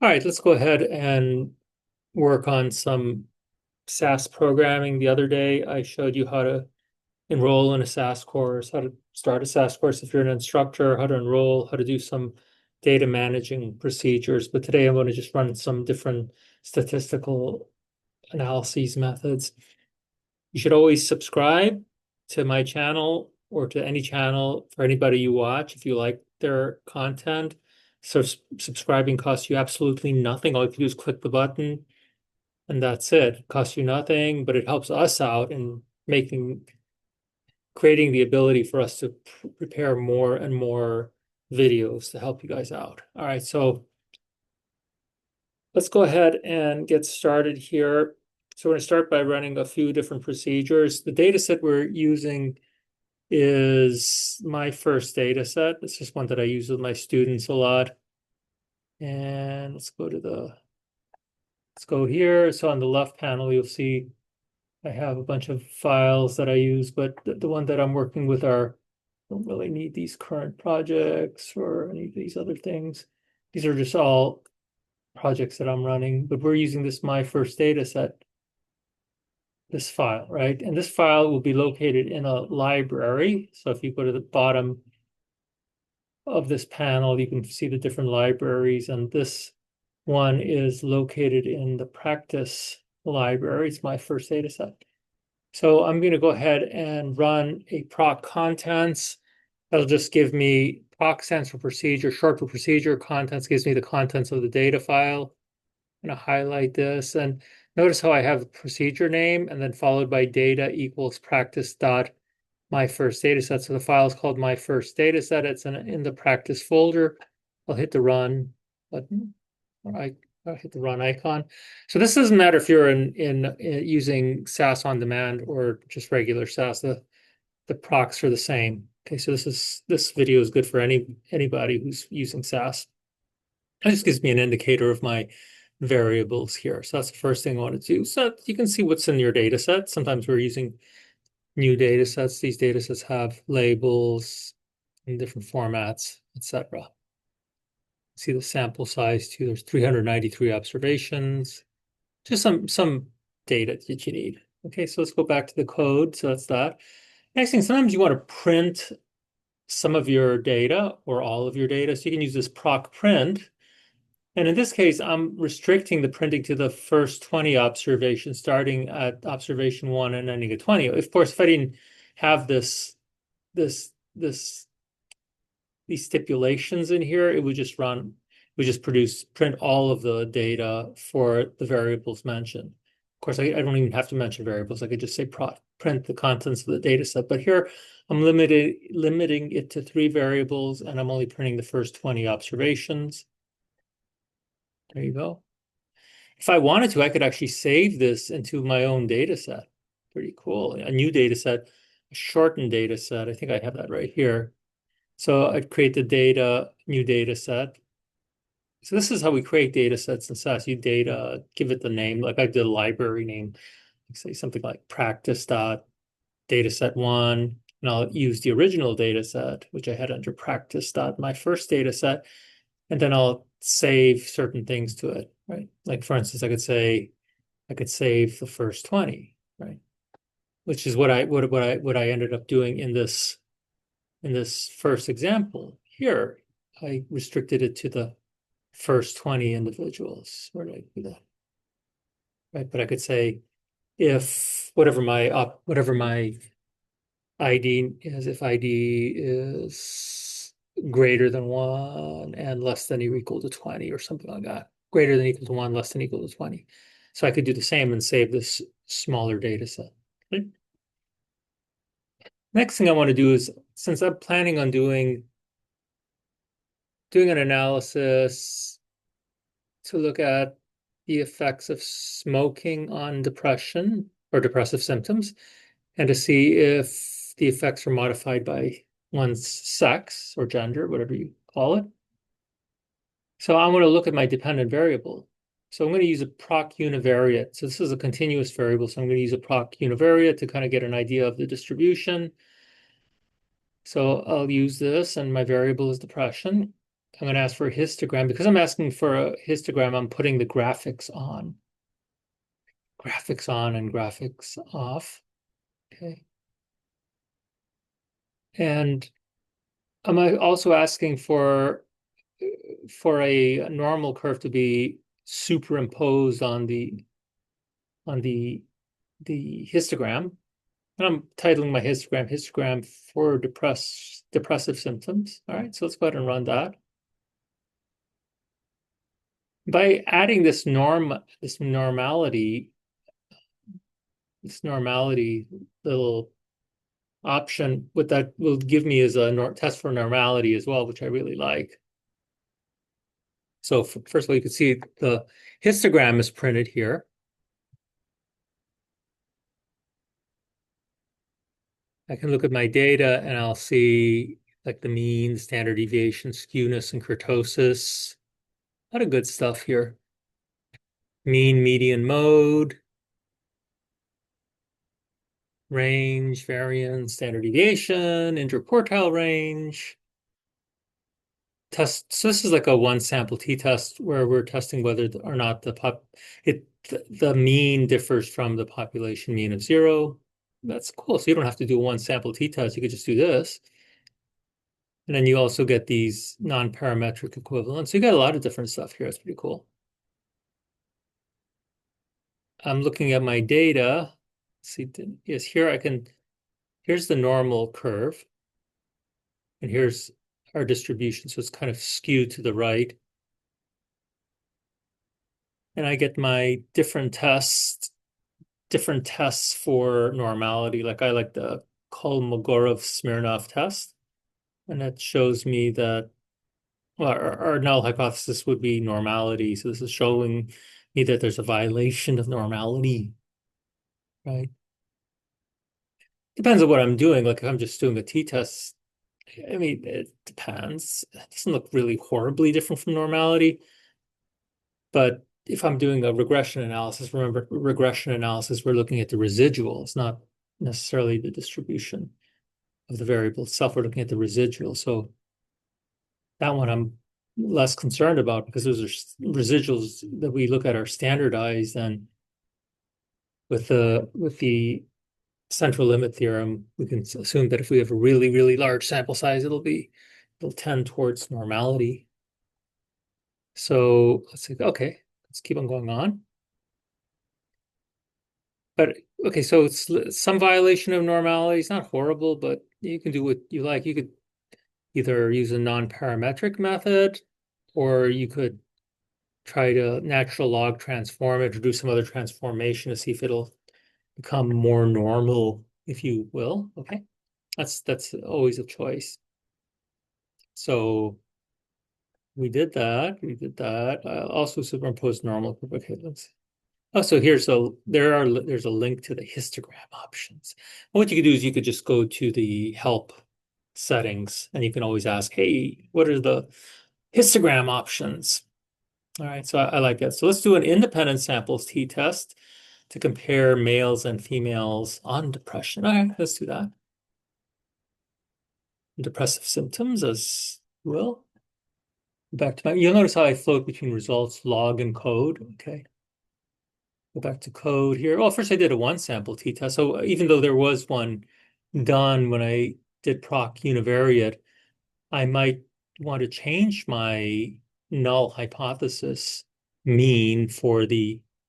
All right, let's go ahead and work on some SAS programming. The other day, I showed you how to enroll in a SAS course, how to start a SAS course if you're an instructor, how to enroll, how to do some data managing procedures. But today I'm going to just run some different statistical analyses methods. You should always subscribe to my channel or to any channel for anybody you watch if you like their content. So subscribing costs you absolutely nothing. All you have to do is click the button and that's it. It costs you nothing, but it helps us out in creating the ability for us to prepare more and more videos to help you guys out. All right, so let's go ahead and get started here. So we're going to start by running a few different procedures. The data set we're using is my first data set. It's just one that I use with my students a lot. And let's go here. So on the left panel, you'll see I have a bunch of files that I use, but the one that I'm working with don't really need these current projects or any of these other things. These are just all projects that I'm running, but we're using this my first data set, this file, right? And this file will be located in a library. So if you go to the bottom of this panel, you can see the different libraries, and this one is located in the practice library. It's my first data set. So I'm going to go ahead and run a proc contents. That'll just give me proc stands for procedure, short for procedure. Contents gives me the contents of the data file. I'm going to highlight this and notice how I have the procedure name and then followed by data equals practice dot my first data set. So the file is called my first data set. It's in the practice folder. I'll hit the run button. I'll hit the run icon. So this doesn't matter if you're in using SAS on demand or just regular SAS. The procs are the same. Okay, so this video is good for anybody who's using SAS. It just gives me an indicator of my variables here. So that's the first thing I want to do. So you can see what's in your data set. Sometimes we're using new data sets. These data sets have labels in different formats, etc. See the sample size too. There's 393 observations. Just some data that you need. Okay, so let's go back to the code. So that's that. Next thing, sometimes you want to print some of your data or all of your data. So you can use this proc print. And in this case, I'm restricting the printing to the first 20 observations, starting at observation 1 and ending at 20. Of course, if I didn't have this these stipulations in here, it would just print all of the data for the variables mentioned. Of course, I don't even have to mention variables. I could just say print the contents of the data set. But here I'm limiting it to 3 variables, and I'm only printing the first 20 observations. There you go. If I wanted to, I could actually save this into my own data set. Pretty cool. A new data set, a shortened data set. I think I have that right here. So I'd create the new data set. So this is how we create data sets in SAS. You give it the name, like I did a library name, say something like practice.dataset1, and I'll use the original data set, which I had under practice.my first data set, and then I'll save certain things to it, right? Like for instance, I could save the first 20, right? Which is what I ended up doing in this first example. Here, I restricted it to the first 20 individuals. Where did I do that? Right, but I could say if whatever my ID is, if ID is greater than 1 and less than or equal to 20 or something like that. Greater than or equal to 1, less than or equal to 20. So I could do the same and save this smaller data set. Okay? Next thing I want to do is, since I'm planning on doing an analysis to look at the effects of smoking on depression or depressive symptoms, and to see if the effects are modified by one's sex or gender, whatever you call it. So I'm going to look at my dependent variable. So I'm going to use a proc univariate. So this is a continuous variable. So I'm going to use a proc univariate to kind of get an idea of the distribution. So I'll use this, and my variable is depression. I'm going to ask for a histogram. Because I'm asking for a histogram, I'm putting the graphics on. Graphics on and graphics off. Okay. And am I also asking for a normal curve to be superimposed on on the the histogram? And I'm titling my histogram for depressive symptoms. All right, so let's go ahead and run that. By adding this normality little option, what that will give me is a test for normality as well, which I really like. So first of all, you can see the histogram is printed here. I can look at my data and I'll see like the mean, standard deviation, skewness, and kurtosis. A lot of good stuff here. Mean, median, mode, range, variance, standard deviation, interquartile range. Test. So this is like a one sample t-test where we're testing whether or not the mean differs from the population mean of 0. That's cool. So you don't have to do one sample t-test. You could just do this. And then you also get these non-parametric equivalents. So you got a lot of different stuff here. It's pretty cool. I'm looking at my data. Let's see, yes, here's the normal curve. And here's our distribution. So it's kind of skewed to the right. And I get my different tests for normality. Like I like the Kolmogorov-Smirnov test. And that shows me that, well, our null hypothesis would be normality. So this is showing me that there's a violation of normality, right? Depends on what I'm doing. Like if I'm just doing a t-test, I mean, it depends. It doesn't look really horribly different from normality. But if I'm doing a regression analysis, remember, regression analysis, we're looking at the residuals, not necessarily the distribution of the variable itself. We're looking at the residual. So that one I'm less concerned about because those are residuals that we look at are standardized, and with the central limit theorem, we can assume that if we have a really, really large sample size, it'll tend towards normality. So let's say, okay, let's keep on going on. But okay, so it's some violation of normality. It's not horrible, but you can do what you like. You could either use a non-parametric method, or you could try to natural log transform it or do some other transformation to see if it'll become more normal, if you will. Okay, that's always a choice. So we did that. We did that. Also superimpose normal. Okay, let's. Oh, so there's a link to the histogram options. And what you could do is you could just go to the help settings and you can always ask, hey, what are the histogram options? All right, so I like that. So let's do an independent samples t-test to compare males and females on depression. All right, let's do that. Depressive symptoms as well. Back to you'll notice how I float between results, log, and code. Okay. Go back to code here. Well, first I did a one sample t-test. So even though there was one done when I did proc univariate, I might want to change my null hypothesis mean or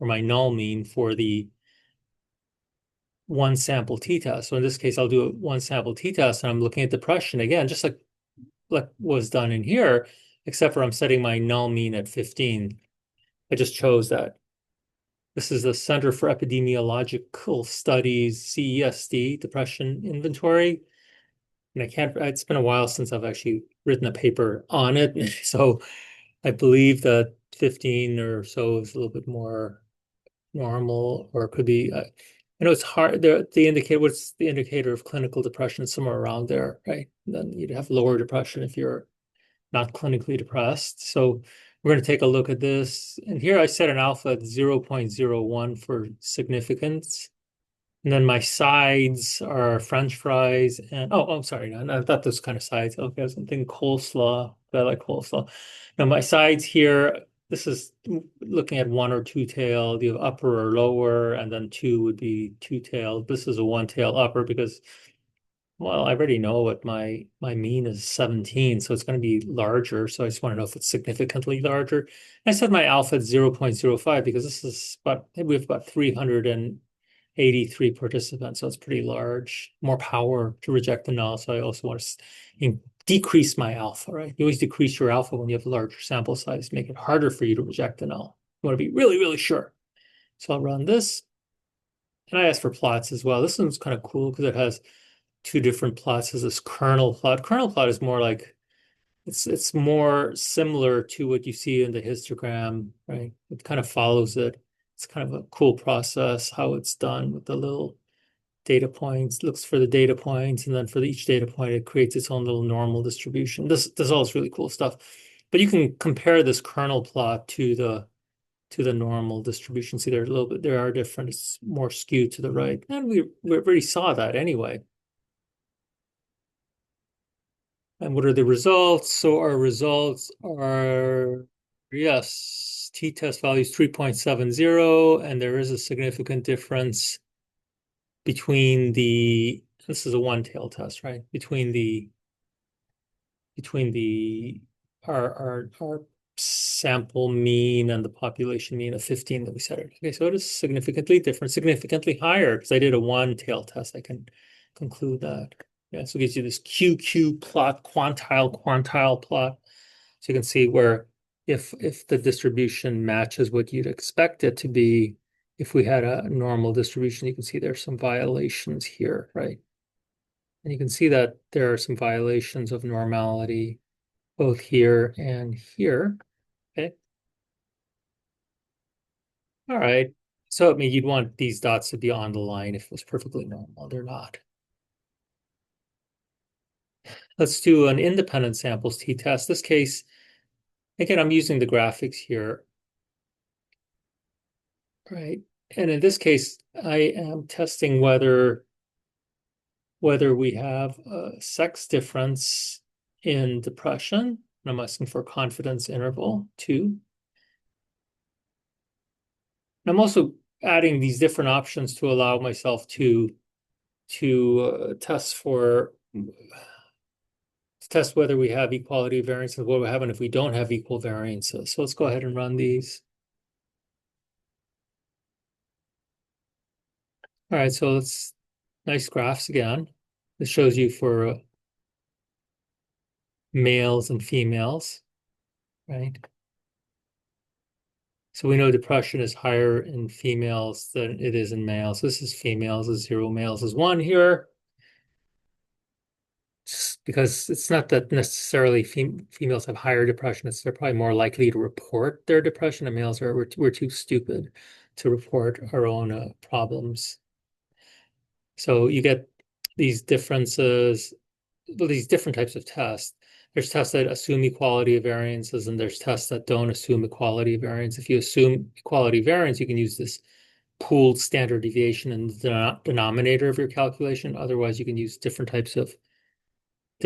my null mean for the one sample t-test. So in this case, I'll do a one sample t-test and I'm looking at depression again, just like was done in here, except for I'm setting my null mean at 15. I just chose that. This is the Center for Epidemiological Studies, CESD, depression inventory. And it's been a while since I've actually written a paper on it. So I believe that 15 or so is a little bit more normal, or it could be, I know it's hard. What's the indicator of clinical depression? Somewhere around there, right? And then you'd have lower depression if you're not clinically depressed. So we're going to take a look at this. And here I set an alpha at 0.01 for significance. And then my sides are French fries and, oh, sorry, no, I thought those kind of sides. Okay, I was thinking coleslaw. I like coleslaw. Now my sides here, this is looking at one or two tailed. You have upper or lower, and then two would be two tailed. This is a one tail upper because, well, I already know what my mean is 17, so it's going to be larger. So I just want to know if it's significantly larger. I said my alpha is 0.05 because this is about, we have about 383 participants, so it's pretty large, more power to reject the null. So I also want to decrease my alpha, right? You always decrease your alpha when you have a larger sample size, make it harder for you to reject the null. You want to be really, really sure. So I'll run this. And I ask for plots as well. This one's kind of cool because it has two different plots. As this kernel plot. Kernel plot is more like it's more similar to what you see in the histogram, right? It kind of follows it. It's kind of a cool process how it's done with the little data points, looks for the data points, and then for each data point, it creates its own little normal distribution. This all is really cool stuff. But you can compare this kernel plot to the normal distribution. See, there are different, it's more skewed to the right. And we already saw that anyway. And what are the results? So our results are, yes, t-test value is 3.70, and there is a significant difference between this is a one-tailed test, right? Between our sample mean and the population mean of 15 that we set it. Okay, so it is significantly different, significantly higher, because I did a one-tail test. I can conclude that. Yeah, so it gives you this QQ plot, quantile plot. So you can see where if the distribution matches what you'd expect it to be, if we had a normal distribution, you can see there's some violations here, right? And you can see that there are some violations of normality both here and here. Okay. All right. So I mean, you'd want these dots to be on the line if it was perfectly normal. They're not. Let's do an independent samples t-test. This case, again, I'm using the graphics here, right? And in this case, I am testing whether we have a sex difference in depression. And I'm asking for confidence interval 2. I'm also adding these different options to allow myself to test whether we have equality of variances, what would happen if we don't have equal variances. So let's go ahead and run these. All right, so let's nice graphs again. This shows you for males and females, right? So we know depression is higher in females than it is in males. This is females is 0, males is 1 here. Just because it's not that necessarily females have higher depression. They're probably more likely to report their depression, and males we're too stupid to report our own problems. So you get these differences, well, these different types of tests. There's tests that assume equality of variances, and there's tests that don't assume equality of variance. If you assume equality of variance, you can use this pooled standard deviation in the denominator of your calculation. Otherwise, you can use different kind of uh,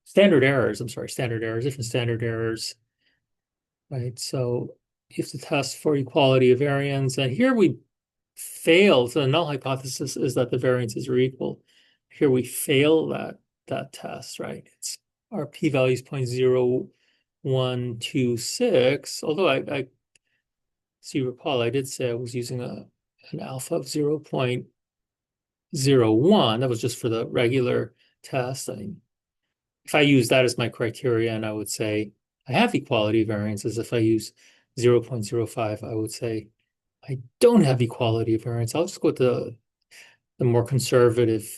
standard errors. I'm sorry, different standard errors, right? So you have to test for equality of variance, and here we fail. So the null hypothesis is that the variances are equal. Here we fail that test, right? It's our p-value is 0.0126. Although I so you recall, I did say I was using an alpha of 0.01. That was just for the regular test. If I use that as my criterion, I would say I have equality variances. If I use 0.05, I would say I don't have equality of variance. I'll just go with the more conservative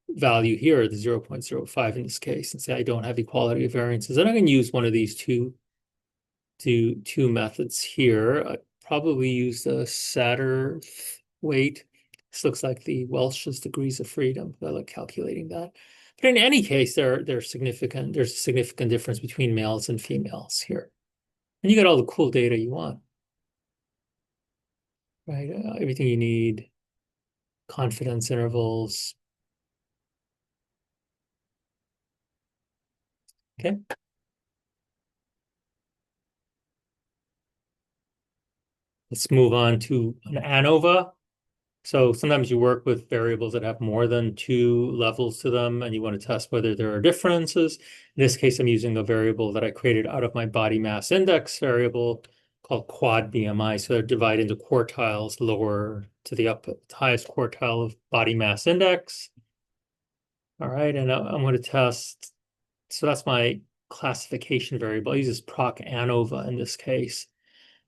value here, the 0.05 in this case, and say I don't have equality of variances. And I can use one of these two methods here. I probably use the Satterthwaite weight. This looks like the Welch's degrees of freedom. I like calculating that. But in any case, there's a significant difference between males and females here. And you get all the cool data you want, right? Everything you need, confidence intervals, Okay. Let's move on to an ANOVA. So sometimes you work with variables that have more than two levels to them, and you want to test whether there are differences. In this case, I'm using a variable that I created out of my body mass index variable called quad BMI. So they're divided into quartiles, lower to the highest quartile of body mass index. All right, and I'm going to test. So that's my classification variable. I use this proc ANOVA in this case.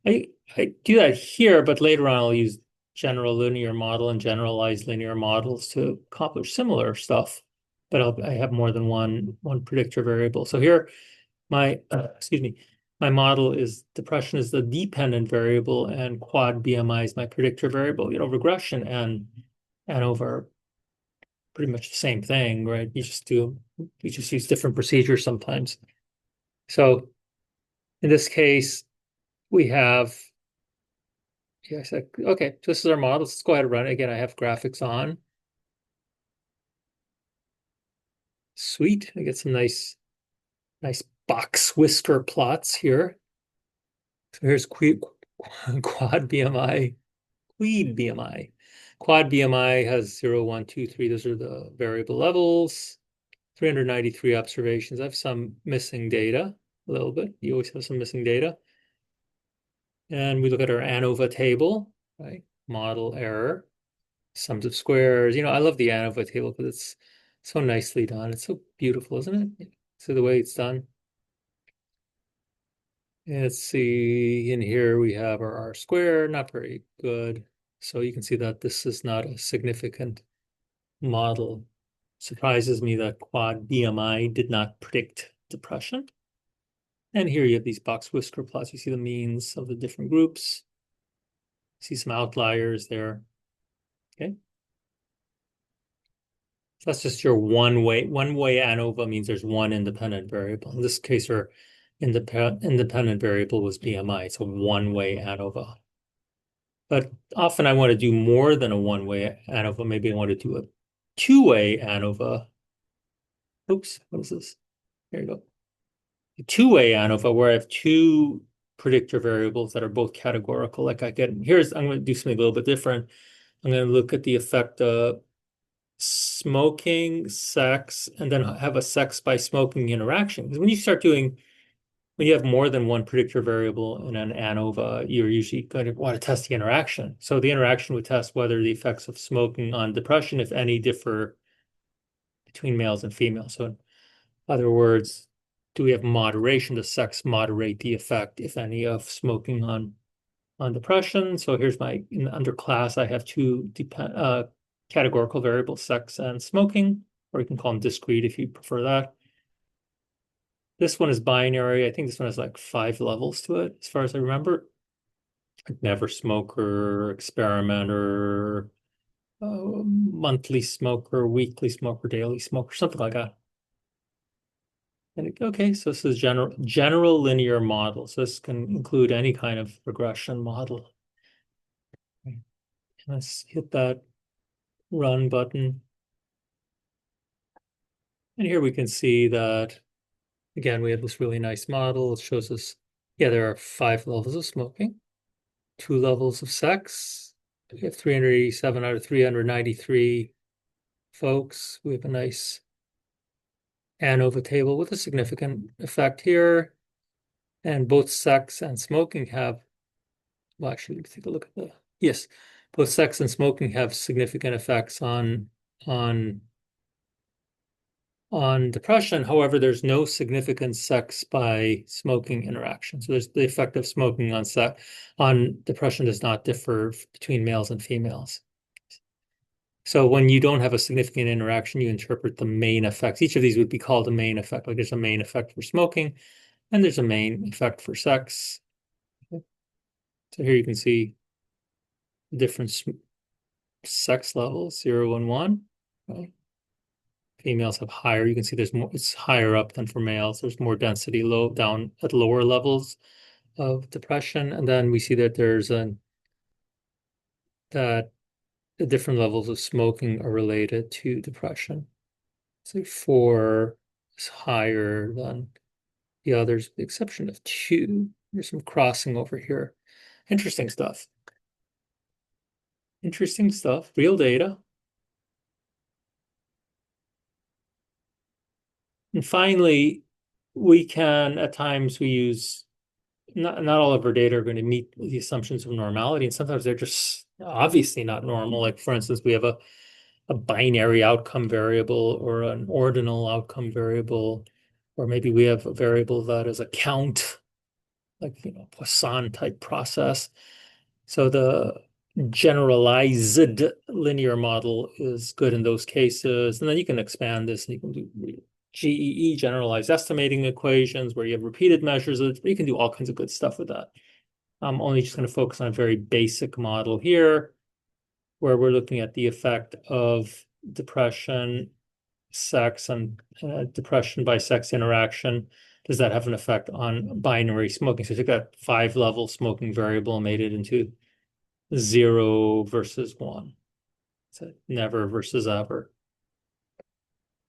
I I do that here, but later on I'll use general linear model and generalized linear models to accomplish similar stuff. But I have more than one predictor variable. So here, my excuse me, my model is depression is the dependent variable, and quad BMI is my predictor variable. Regression and ANOVA are pretty much the same thing, right? You just use different procedures sometimes. So in this case, we have. Yes, okay, this is our model. Let's go ahead and run it again. I have graphics on. Sweet. I get some nice box whisker plots here. So here's quad BMI, queed BMI. Quad BMI has 0, 1, 2, 3. Those are the variable levels. 393 observations. I have some missing data, a little bit. You always have some missing data. And we look at our ANOVA table, right? Model error. Sums of squares. I love the ANOVA table because it's so nicely done. It's so beautiful, isn't it? So the way it's done. Let's see, in here we have our R square, not very good. So you can see that this is not a significant model. Surprises me that quad BMI did not predict depression. And here you have these box whisker plots. You see the means of the different groups. See some outliers there. Okay. That's just your one way. One way ANOVA means there's one independent variable. In this case, our independent variable was BMI. It's a one-way ANOVA. But often I want to do more than a one-way ANOVA. Maybe I want to do a two-way ANOVA. Oops, what is this? There you go. A two-way ANOVA where I have two predictor variables that are both categorical. I'm going to do something a little bit different. I'm going to look at the effect of smoking, sex, and then have a sex by smoking interaction. Because when you have more than one predictor variable in an ANOVA, you're usually going to want to test the interaction. So the interaction would test whether the effects of smoking on depression, if any, differ between males and females. So in other words, do we have moderation? Does sex moderate the effect, if any, of smoking on depression? So here's under class, I have two categorical variables, sex and smoking, or you can call them discrete if you prefer that. This one is binary. I think this one has like 5 levels to it, as far as I remember. Never smoker, experimenter, monthly smoker, weekly smoker, daily smoker, something like that. And okay, so this is general linear model. So this can include any kind of regression model. Let's hit that run button. And here we can see that, again, we have this really nice model. It shows us, yeah, there are 5 levels of smoking, 2 levels of sex. We have 387 out of 393 folks. We have a nice ANOVA table with a significant effect here. And both sex and smoking have, well, actually, let's take a look at yes, both sex and smoking have significant effects on depression. However, there's no significant sex by smoking interaction. So there's the effect of smoking on depression does not differ between males and females. So when you don't have a significant interaction, you interpret the main effects. Each of these would be called a main effect. Like there's a main effect for smoking, and there's a main effect for sex. So here you can see the different sex levels, 0 and 1. Okay. Females have higher. You can see there's more. It's higher up than for males. There's more density down at lower levels of depression, and then we see that that the different levels of smoking are related to depression. So 4 is higher than the others, with the exception of two. There's some crossing over here. Interesting stuff. Interesting stuff. Real data. And finally, we can, at times, we use, not all of our data are going to meet the assumptions of normality. And sometimes they're just obviously not normal. Like, for instance, we have a binary outcome variable or an ordinal outcome variable, or maybe we have a variable that is a count, like, Poisson type process. So the generalized linear model is good in those cases. And then you can expand this and you can do GEE, generalized estimating equations, where you have repeated measures. You can do all kinds of good stuff with that. I'm only just going to focus on a very basic model here, where we're looking at the effect of depression, sex, and depression by sex interaction. Does that have an effect on binary smoking? So I took that 5-level smoking variable and made it into 0 versus 1. So never versus ever.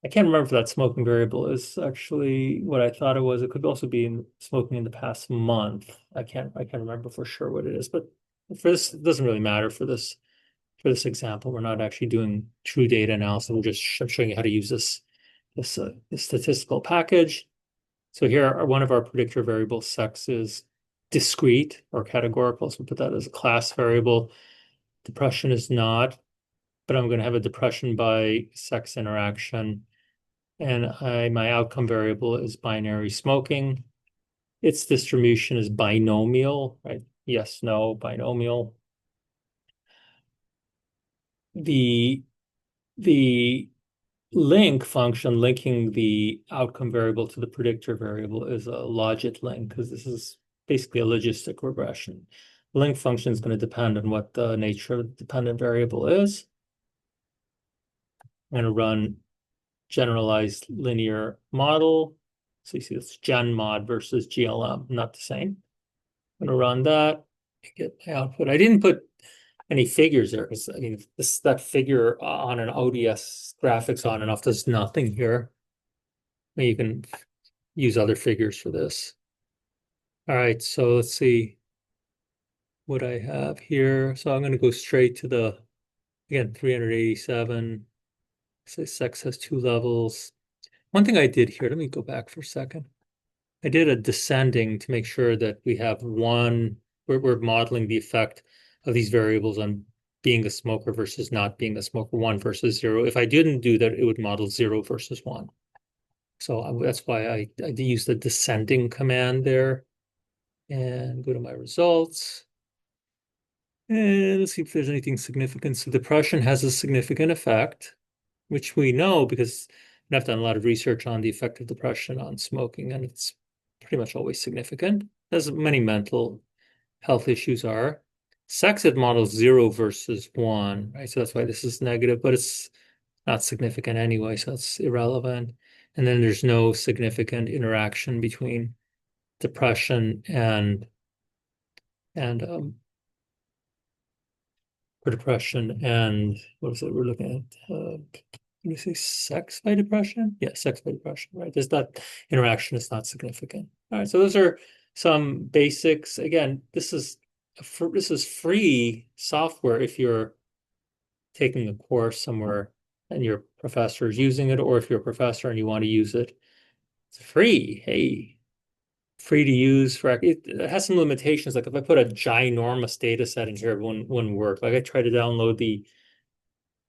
I can't remember if that smoking variable is actually what I thought it was. It could also be smoking in the past month. I can't remember for sure what it is, but for this, it doesn't really matter for this example. We're not actually doing true data analysis. We're just showing you how to use this statistical package. So here, one of our predictor variables, sex, is discrete or categorical. So we put that as a class variable. Depression is not, but I'm going to have a depression by sex interaction. And my outcome variable is binary smoking. Its distribution is binomial, right? Yes, no, binomial. The link function linking the outcome variable to the predictor variable is a logit link, because this is basically a logistic regression. The link function is going to depend on what the nature of the dependent variable is. I'm going to run generalized linear model. So you see this Genmod versus GLM, not the same. I'm going to run that, get my output. I didn't put any figures there, because I mean, that figure on an ODS graphics on and off does nothing here. You can use other figures for this. All right, so let's see what I have here. So I'm going to go straight to the, again, 387. So sex has 2 levels. One thing I did here, let me go back for a second. I did a descending to make sure that we have one, we're modeling the effect of these variables on being a smoker versus not being a smoker, 1 versus 0. If I didn't do that, it would model 0 versus 1. So that's why I use the descending command there, and go to my results. And let's see if there's anything significant. So depression has a significant effect, which we know because I've done a lot of research on the effect of depression on smoking, and it's pretty much always significant, as many mental health issues are. Sex, it models 0 versus 1, right? So that's why this is negative, but it's not significant anyway, so it's irrelevant. And then there's no significant interaction between depression and for depression and what is it we're looking at? Did we say sex by depression? Yeah, sex by depression, right? There's that interaction is not significant. All right, so those are some basics. Again, this is free software if you're taking a course somewhere and your professor is using it, or if you're a professor and you want to use it. It's free. Hey, free to use. It has some limitations. Like if I put a ginormous data set in here, it wouldn't work. Like I tried to download the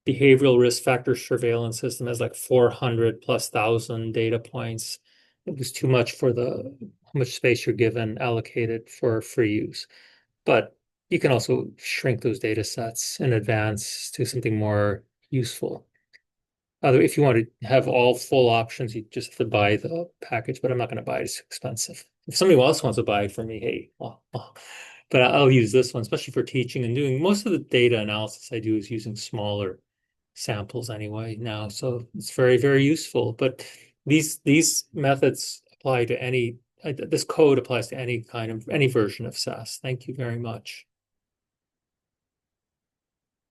behavioral risk factor surveillance system, has like 400 plus thousand data points. It was too much for how much space you're given allocated for free use. But you can also shrink those data sets in advance to something more useful. If you want to have all full options, you just have to buy the package, but I'm not going to buy it. It's expensive. If somebody else wants to buy it for me, hey, well, but I'll use this one, especially for teaching and doing most of the data analysis I do is using smaller samples anyway now. So it's very, very useful. But these methods apply to this code applies to any version of SAS. Thank you very much.